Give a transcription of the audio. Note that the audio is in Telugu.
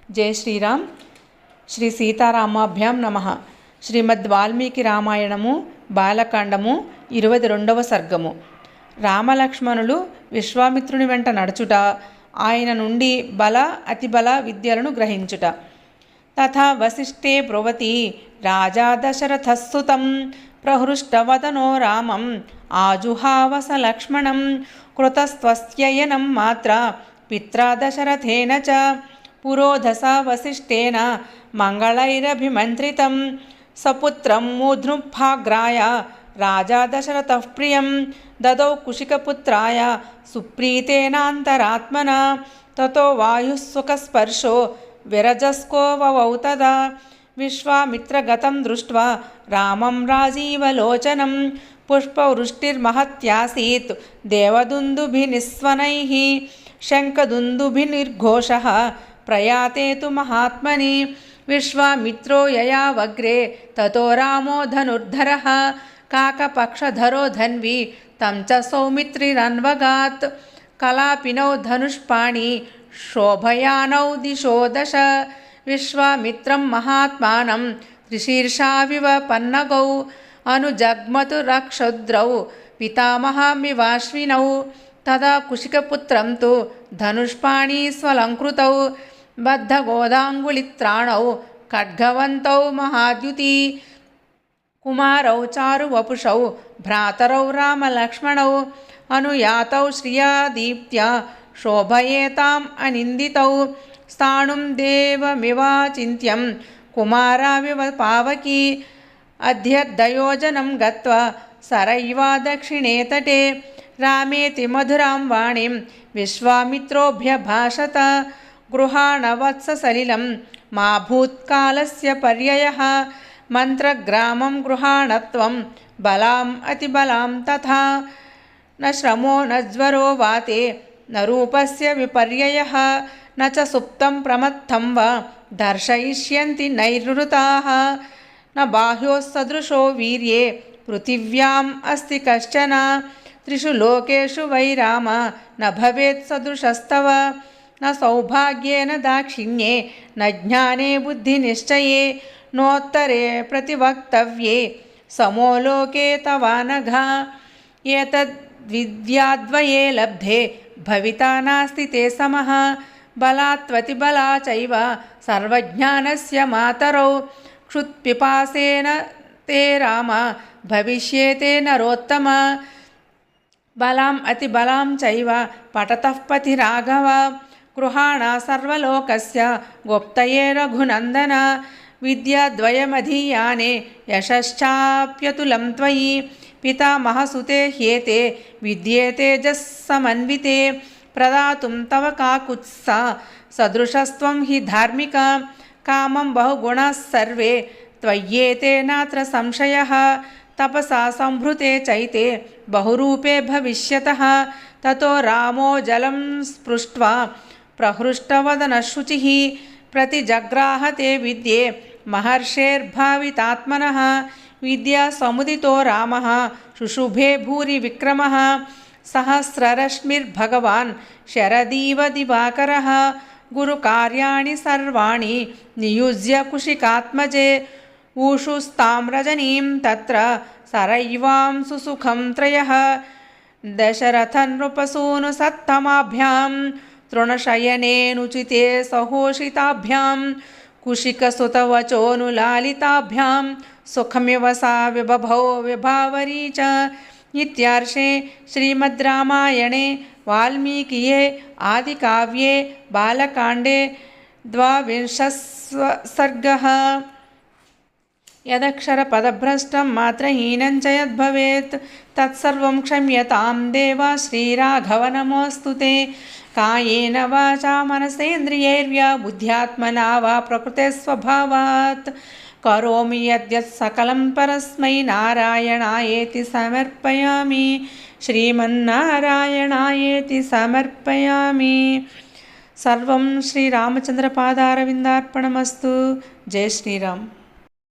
జై శ్రీరామ్. శ్రీ సీతారామాభ్యాం నమః. శ్రీమద్ వాల్మీకి రామాయణము బాలకాండము 22వ సర్గము. రామలక్ష్మణులు విశ్వామిత్రుని వెంట నడుచుట, ఆయన నుండి బల అతిబల విద్యలను గ్రహించుట. తథా వసిష్ఠే బ్రువతి రాజా దశరథస్తుతం ప్రహృష్టవదనో రామం ఆజుహావస లక్ష్మణం కృతస్త్వస్యయనం మాత్ర పిత్రా దశరథేన చ పురోధస వసిష్ఠేన మంగళైరభిమంత్రితం సపుత్రం మూర్ధ్నుఫాగ్రాయ రాజా దశరథః ప్రియం దదౌ కుశికపుత్రాయ సుప్రీతేనాంతరాత్మన తతో వాయుస్సుఖస్పర్శో విరజస్కోవవౌ తదా విశ్వామిత్రగతం దృష్ట్వా రామం రాజీవలోచనం పుష్పవృష్టిర్మహత్యాసీత్ దేవదుందుభినిస్వనైః శంఖదుందుభిర్ఘోషః ప్రయాతే తు మహాత్మని విశ్వామిత్రో యయావగ్రే తతో రామో ధనుర్ధరః కాకపక్షధరో ధన్వి తం చ సౌమిత్రిరన్వగాత్ కలాపినౌ ధనుష్పాణి శోభయానౌ దిశో దశ విశ్వామిత్రం మహాత్మానం త్రిశీర్షావివ పన్నగౌ అనుజగ్మతు రక్షుద్రౌ పితామహమివాశ్వినౌ తదా కుశికపుత్రం తు ధనుష్పాణి స్వలంకృతౌ బద్ధగోదాంగుళిత్రాణౌ ఖడ్గవంతౌ మహాద్యుతి కుమారౌ చారువపుషౌ భ్రాతరౌ రామలక్ష్మణౌ అనుయాతౌ శ్రియా దీప్త్యా శోభయేతాం అనిందితౌ స్థాణుం దేవమివాచింత్యం కుమారావివ పావకీ అధ్యర్ధయోజనం గత్వా సరైవా దక్షిణే తటే రామేతి మధురాం వాణిం విశ్వామిత్రోభ్యభాషత గృహాణ వత్స సలిలం మా భూత్కాలస్య పర్యయః మంత్రగ్రామం గృహాణత్వం బలాం అతిబలాం తథా న శ్రమో న జ్వరో వాతే న రూపస్య విపర్యయః న చ సుప్తం ప్రమత్తం వా దర్శయిష్యంతి నైర్వృతాః న బాహ్యోస్సదృశో వీర్యే పృథివ్యాం అస్తి కశ్చన త్రిషు లోకేషు వై రామ న భవేత్ సదృశస్తవ న సౌభాగ్యేన దాక్షిణ్యే న జ్ఞానే బుద్ధినిశ్చయే నోత్తరే ప్రతివక్తవ్యే సమో లోకే తవానఘా ఏతద్విద్యాద్వయే లబ్ధే భవితా నాస్తి తే సమః బలాత్వతిబలా చైవ సర్వజ్ఞానస్య మాతరౌ క్షుత్పిపాసేన తే రామ భవిష్యేతే నరోత్తమ బలాం అతిబలాం చైవ పఠతః పథి రాఘవ గృహాణ సర్వలోకస్య గుప్తయే రఘునందన విద్యాద్వయమధీయానే యశశ్చాప్యతులం త్వయి పితామహసుతే హ్యేతే విద్యేతేజస్సమన్వితే ప్రదాతుం తవ కాకుత్సా సదృశస్త్వం హి ధార్మిక కామం బహుగుణాः సర్వే త్వయ్యేతే నాత్ర సంశయః తపసా సంభృతే చైతే బహురూపే భవిష్యతః తతో రామో జలం స్పృష్ట్వా ప్రహృష్టవదనశుచిః ప్రతిజగ్రాహతే విద్యే మహర్షేర్భావితాత్మనః విద్యా సముదితో రామః శుశుభే భూరి విక్రమః సహస్రరశ్మిర్భగవాన్ శరదీవ దివాకరः గురుకార్యాణి సర్వాణి నియుజ్య కుశికాత్మజే ఊషుస్తాం రజనీం తత్ర సరైవాం సుసుఖం త్రయః దశరథ నృపసూను సత్తమాభ్యాం తృణశయనేనుచితే సహోషితాభ్యాం కుశికసుతవచోనులాలితాభ్యాం సుఖమివ సా విబభౌ విభావరీ చ. ఇత్యార్షే శ్రీమద్ రామాయణే వాల్మీకియే ఆదికావ్యే బాలకాండే 22వ సర్గః. యదక్షరపదభ్రష్టం మాత్రహీనం చ యద్భవేత్ తత్సర్వం క్షమ్యతాం దేవ శ్రీరాఘవ నమోऽస్తు తే. కాయేన వాచా మనసేంద్రియైర్వా బుద్ధ్యాత్మనా వా ప్రకృతే స్వభావాత్ కరోమి యద్యత్ సకలం పరస్మై నారాయణాయేతి సమర్పయామి. శ్రీమన్నారాయణాయేతి సమర్పయామి. సర్వం శ్రీరామచంద్రపాదారవిందార్పణమస్తు. జై శ్రీరామ్.